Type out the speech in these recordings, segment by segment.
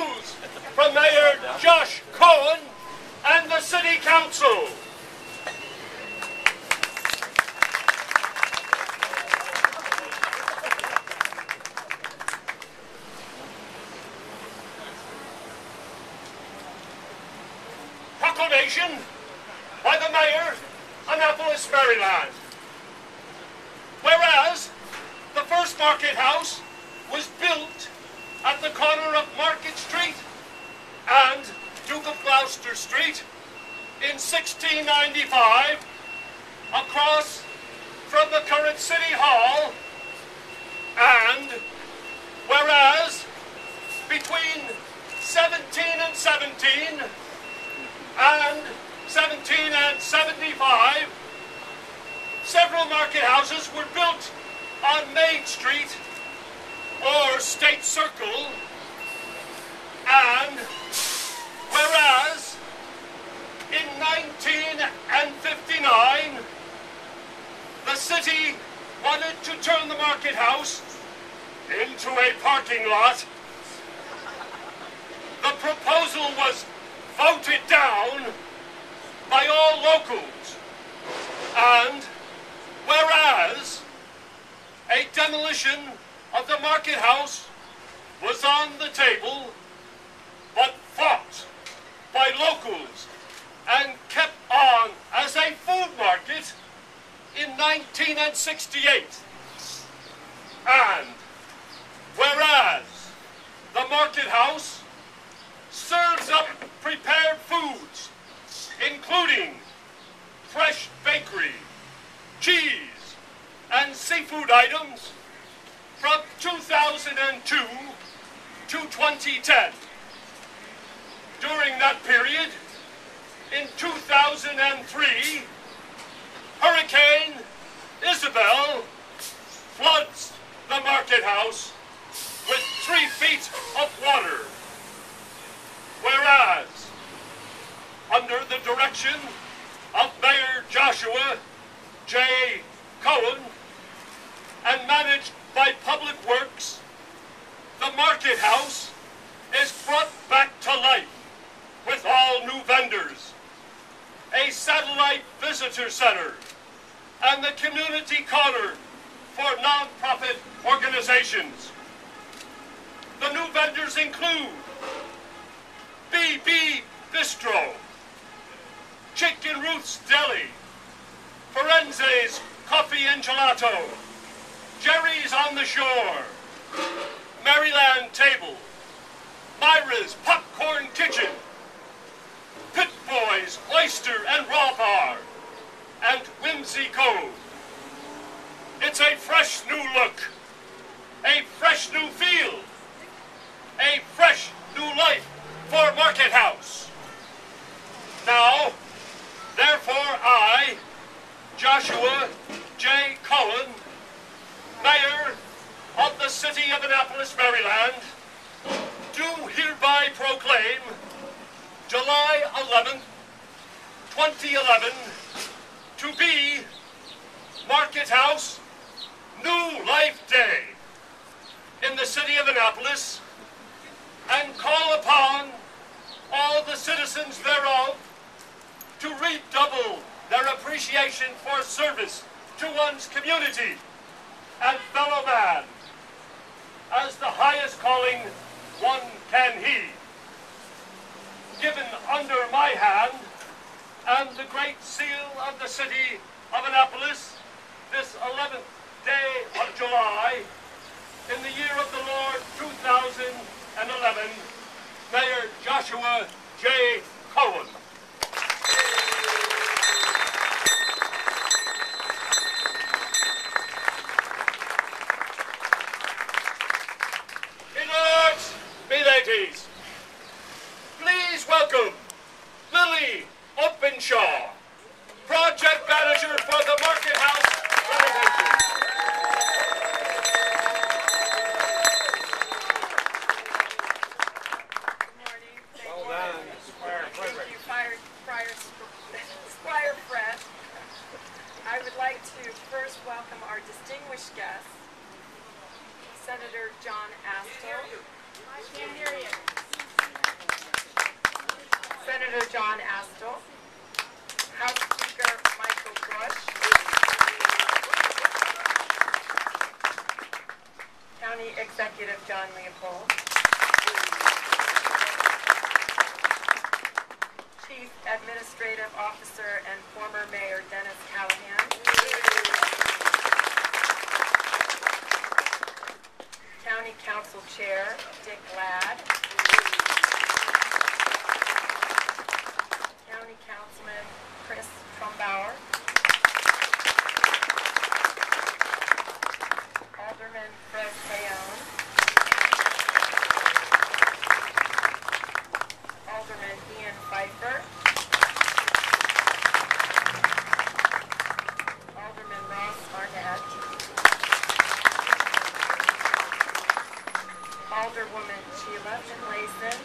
news from Mayor Josh Cohen and the City Council. Proclamation by the Mayor, Annapolis, Maryland. Whereas the first market house was built at the corner of Market Street and Duke of Gloucester Street in 1695, across from the current City Hall, and whereas between 1717 and 1775, several market houses were built on Main Street or State Circle, and whereas in 1959 the city wanted to turn the market house into a parking lot, the proposal was voted down by all locals, and whereas a demolition of the market house was on the table, but fought by locals and kept on as a food market in 1968. And whereas the market house serves up prepared foods, including fresh bakery, cheese, and seafood items from 2002 to 2010. During that period, in 2003, Hurricane Isabel floods the market house with 3 feet of water. Whereas, under the direction of Mayor Joshua J. Cohen and managed by Public Works, the market house is brought back to life with all new vendors, a satellite visitor center, and the community corner for non-profit organizations. The new vendors include BB Bistro, Chicken Ruth's Deli, Firenze's Coffee and Gelato, Jerry's on the Shore, Maryland Table, Myra's Popcorn Kitchen, Pit Boys Oyster and Raw Bar, and Whimsy Cove. It's a fresh new look, a fresh new feel, a fresh new life for Market House. Now, therefore I, Joshua J. Cohen, Mayor of the City of Annapolis, Maryland, do hereby proclaim July 11th, 2011 to be Market House New Life Day in the City of Annapolis, and call upon all the citizens thereof to redouble their appreciation for service to one's community and fellow man as the highest calling one can heed. Given under my hand and the great seal of the City of Annapolis, this 11th day of July, in the year of the Lord 2011, Mayor Joshua J. Cohen. Lords, be ladies, please welcome Lily Openshaw, Project Manager for the Market House renovation. Good morning. Thank you, Squire Fred. I would like to first welcome our distinguished guests, Senator John Astle. I can't hear you. Senator John Astle, House Speaker Michael Bush, County Executive John Leopold, Chief Administrative Officer and former Mayor Dennis Callahan, County Council Chair Dick Ladd, County Councilman Chris Trumbauer, Alderman Fred Payon, Alderman Ian Pfeiffer, Alderman Ross Arnett, Alderwoman Sheila Finlayson,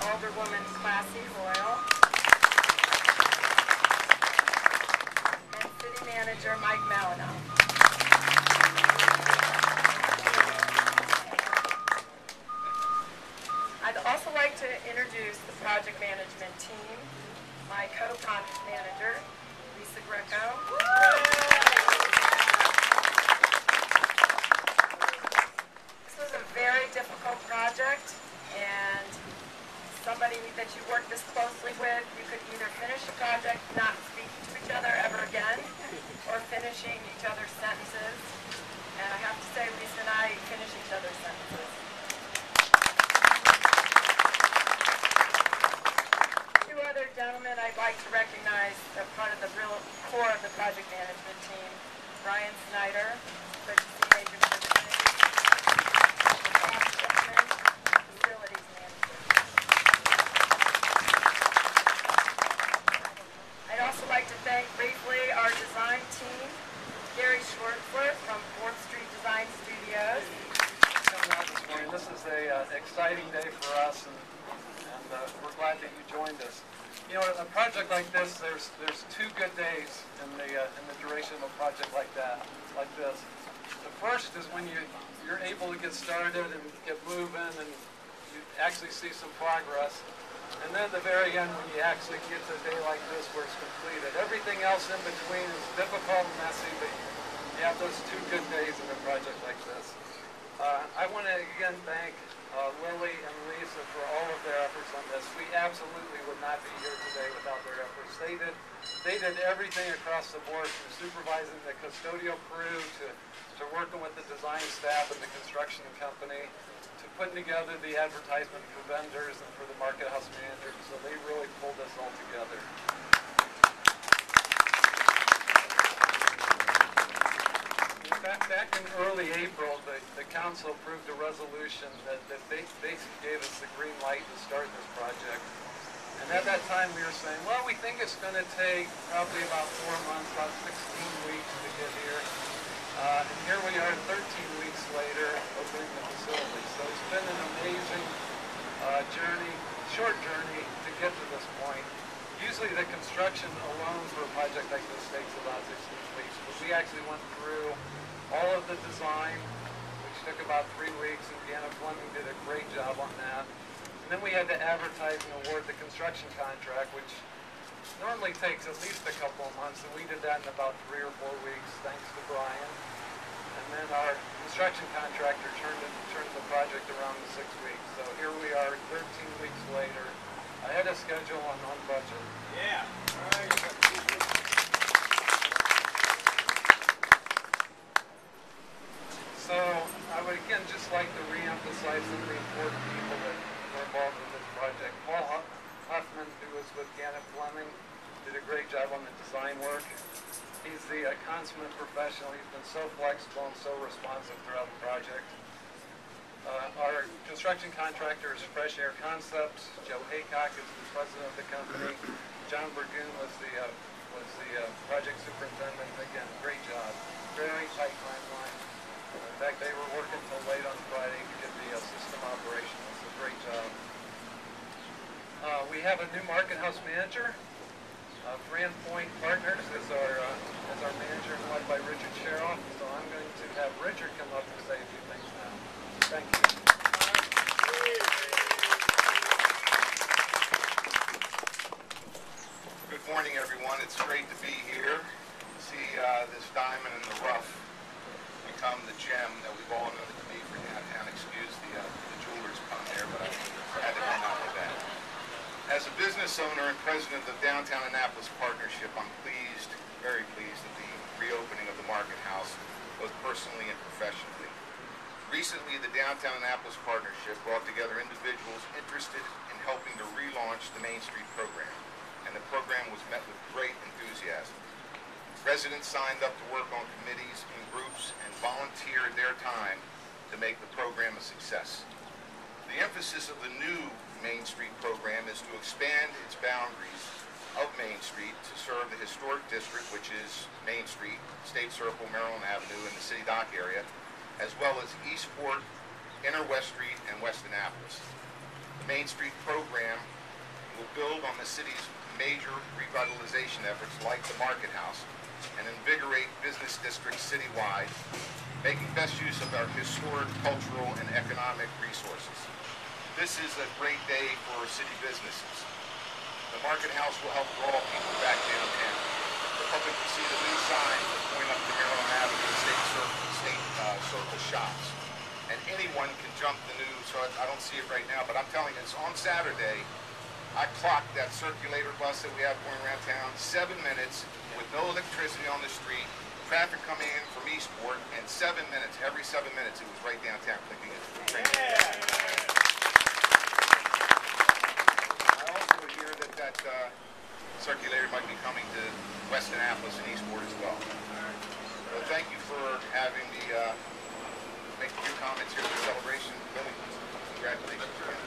Alderwoman Classy Hoyle, and City Manager Mike Malinow. I'd also like to introduce the project management team, my co-project manager, Lisa Greco. This was a very difficult project, and somebody that you work this closely with, you could either finish the project not speaking to each other ever again, or finishing each other's sentences. And I have to say, Lisa and I finish each other's sentences. Two other gentlemen I'd like to recognize are part of the real core of the project management team. Brian Snyder, Emergency Major Facilities Manager. I'd also like to thank briefly our design team, Gary Schwartzler from 4th Street Design Studios. Coming out this morning. This is an exciting day for us, and we're glad that you joined us. You know, a project like this, there's 2 good days in the duration of a project like this. The first is when you're able to get started and get moving, and you actually see some progress. And then at the very end, when you actually get to a day like this where it's completed. Everything else in between is difficult and messy, but you have those 2 good days in a project like this. I want to again thank Lily and Lisa for all of their efforts on this. We absolutely would not be here today without their efforts. They did everything across the board, from supervising the custodial crew to working with the design staff and the construction company, to putting together the advertisement for vendors and for the market house manager. So they really pulled this all together. Back in early April, the council approved a resolution that basically gave us the green light to start this project. And at that time we were saying, well, we think it's going to take probably about 4 months, about 16 weeks to get here. And here we are 13 weeks later opening the facility. So it's been an amazing short journey to get to this point. Usually the construction alone for a project like this takes about 16 weeks, but we actually went through all of the design, which took about 3 weeks, and Deanna Fleming did a great job on that. And then we had to advertise and award the construction contract, which normally takes at least a couple of months, and we did that in about 3 or 4 weeks, thanks to Brian. And then our construction contractor turned the project around in 6 weeks. So here we are 13 weeks later, ahead of schedule and on budget. Yeah. So I would again just like to re-emphasize some of the important people that were involved with this project. Paul Huffman, who was with Gannett Fleming, did a great job on the design work. He's the consummate professional. He's been so flexible and so responsive throughout the project. Our construction contractor is Fresh Air Concepts. Joe Haycock is the president of the company. John Burgoon was the project superintendent. Again, great job. Very tight timeline. In fact, they were working till late on Friday to get the system operational. It's a great job. We have a new market house manager. Grand Point Partners is our manager, led by Richard Sherrill. So I'm going to have Richard come up and say a few things now. Thank you. great to be here. See this diamond in the rough become the gem that we've all known it to be for downtown. Excuse the jeweler's pun there, but I had to come out with that. As a business owner and president of the Downtown Annapolis Partnership, I'm pleased, very pleased, at the reopening of the Market House, both personally and professionally. Recently, the Downtown Annapolis Partnership brought together individuals interested in helping to relaunch the Main Street program, and the program was met with great enthusiasm. Residents signed up to work on committees and groups and volunteered their time to make the program a success. The emphasis of the new Main Street program is to expand its boundaries of Main Street to serve the historic district, which is Main Street, State Circle, Maryland Avenue, and the City Dock area, as well as Eastport, Inner West Street, and West Annapolis. The Main Street program will build on the city's major revitalization efforts like the Market House and invigorate business districts citywide, making best use of our historic, cultural, and economic resources. This is a great day for city businesses. The Market House will help draw people back downtown. The public will see the new signs that point up to Maryland Avenue, State Circle shops. And anyone can jump the new, so I don't see it right now, but I'm telling you, it's on Saturday. I clocked that circulator bus that we have going around town, 7 minutes with no electricity on the street, traffic coming in from Eastport, and 7 minutes, every 7 minutes, it was right downtown clicking it. I also hear that circulator might be coming to West Annapolis and Eastport as well. So thank you for having me make a few comments here at the celebration. Billy, congratulations again.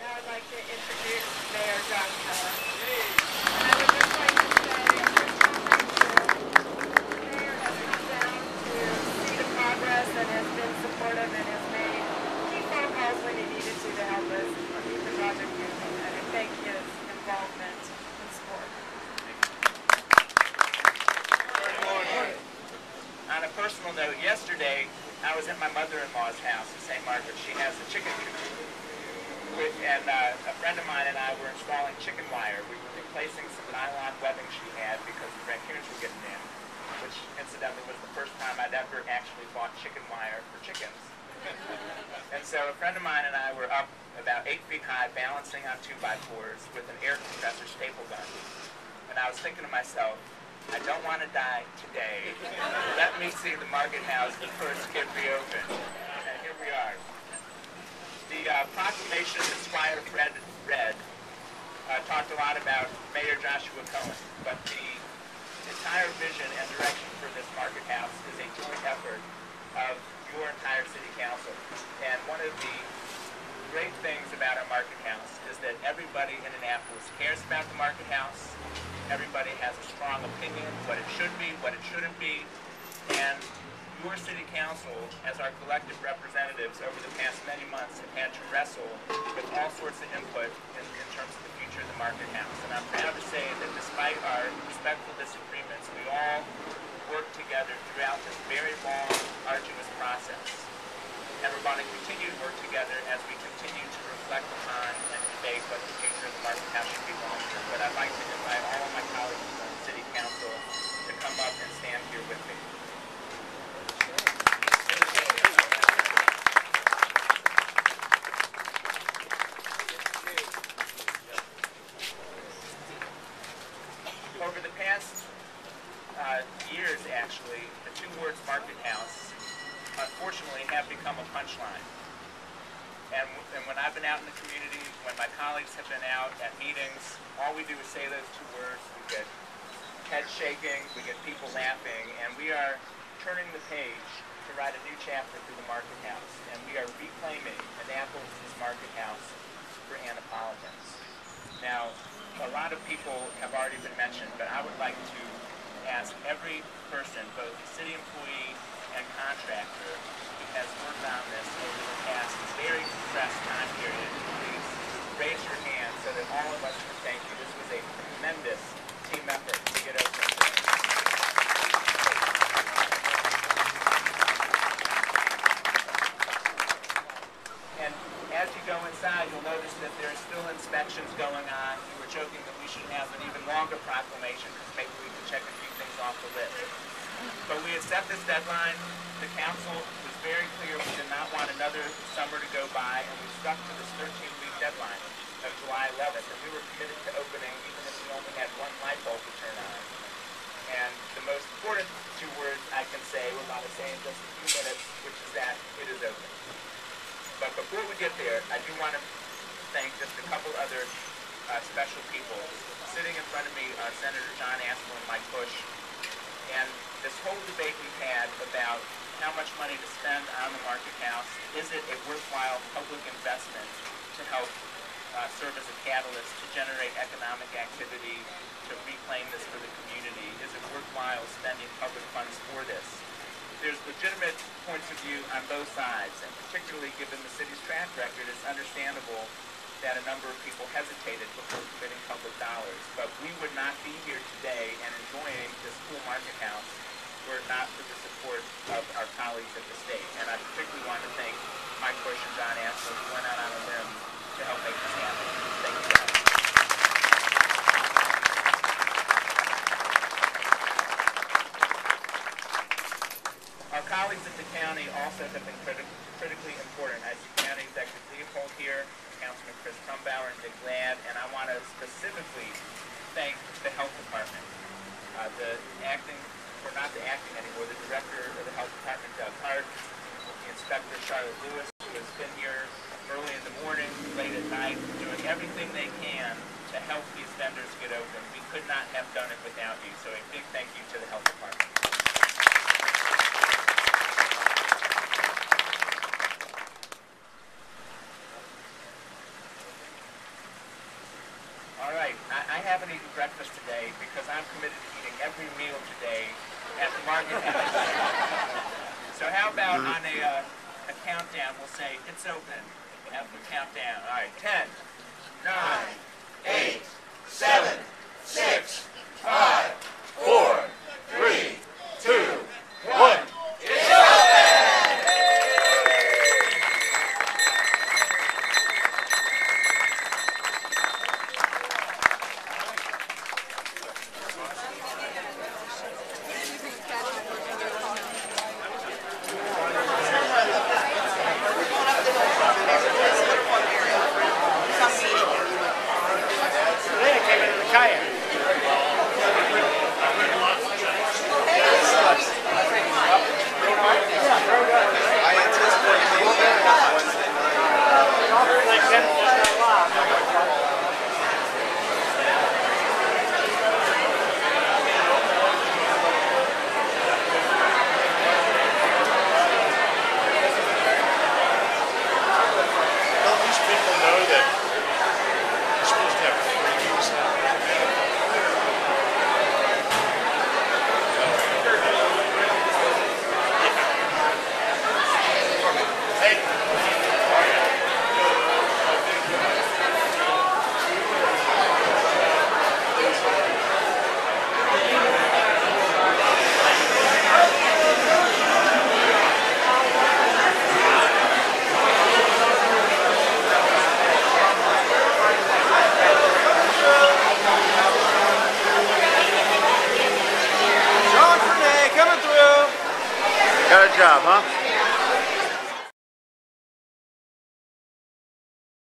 Now I'd like to introduce Mayor Josh Keller. And I would just like to say a quick comment the mayor has come down to see the progress and has been supportive and has made key phone calls when he needed to help us keep the project moving. And I thank his involvement and support. On a personal note, yesterday I was at my mother-in-law's house in St. Margaret. She has a chicken coop. And a friend of mine and I were installing chicken wire. We were replacing some nylon webbing she had because the raccoons were getting in, which incidentally was the first time I'd ever actually bought chicken wire for chickens. And so a friend of mine and I were up about 8 feet high, balancing on 2x4s with an air compressor staple gun. And I was thinking to myself, I don't want to die today. Let me see the Market House first get reopened. And here we are. The proclamation that Squire Fred read talked a lot about Mayor Joshua Cohen, but the entire vision and direction for this Market House is a joint effort of your entire city council. And one of the great things about our Market House is that everybody in Annapolis cares about the Market House. Everybody has a strong opinion, what it should be, what it shouldn't be, and your city council, as our collective representatives over the past many months, have had to wrestle with all sorts of input in terms of the future of the Market House. And I'm proud to say that despite our respectful disagreements, we all worked together throughout this very long, arduous process. And we're going to continue to work together as we continue to reflect upon and debate what the future of the Market House should be long term. But I'd like to invite all of my colleagues on the City Council to come up and stand here with me. Over the past years, actually, the two words Market House, unfortunately, have become a punchline. And when I've been out in the community, when my colleagues have been out at meetings, all we do is say those two words. We get heads shaking, we get people laughing, and we are turning the page to write a new chapter through the Market House. And we are reclaiming Annapolis' Market House for Annapolitans. Now, a lot of people have already been mentioned, but I would like to ask every person, both city employee and contractor, who has worked on this over the past very compressed time period, please raise your hand so that all of us can thank you. This was a tremendous team effort to get open. And as you go inside, you'll notice that there is still proclamation because maybe we can check a few things off the list. But we had set this deadline. The council was very clear we did not want another summer to go by, and we stuck to this 13-week deadline of July 11th, and we were committed to opening even if we only had one light bulb to turn on. And the most important two words I can say, we're about to say in just a few minutes, which is that it is open. But before we get there, I do want to thank just a couple other special people. Sitting in front of me are Senator John Astle and Mike Bush. And this whole debate we've had about how much money to spend on the Market House, is it a worthwhile public investment to help serve as a catalyst to generate economic activity, to reclaim this for the community? Is it worthwhile spending public funds for this? There's legitimate points of view on both sides, and particularly given the city's track record, it's understandable that a number of people hesitated before committing public dollars. But we would not be here today and enjoying this cool Market House were it not for the support of our colleagues at the state. And I particularly want to thank Mike Bush and John Astle, who went out on a limb to help make this happen. Thank you, guys. Our colleagues at the county also have been critically important. As the County Executive Leopold here, Councilman Chris Trumbauer and Dick Ladd, and I want to specifically thank the Health Department. We're not the acting anymore, the Director of the Health Department, Doug Hart, the Inspector, Charlotte Lewis, who has been here early in the morning, late at night, doing everything they can to help these vendors get open. We could not have done it without you, so a big thank you to the Health Department. All right, I haven't eaten breakfast today because I'm committed to eating every meal today at the Market House. So how about on a countdown, we'll say, it's open. Have the countdown. All right, 10, 9, 8, 7, 6, 5, 4, 3, 2, 1. It's open! Got a job, huh?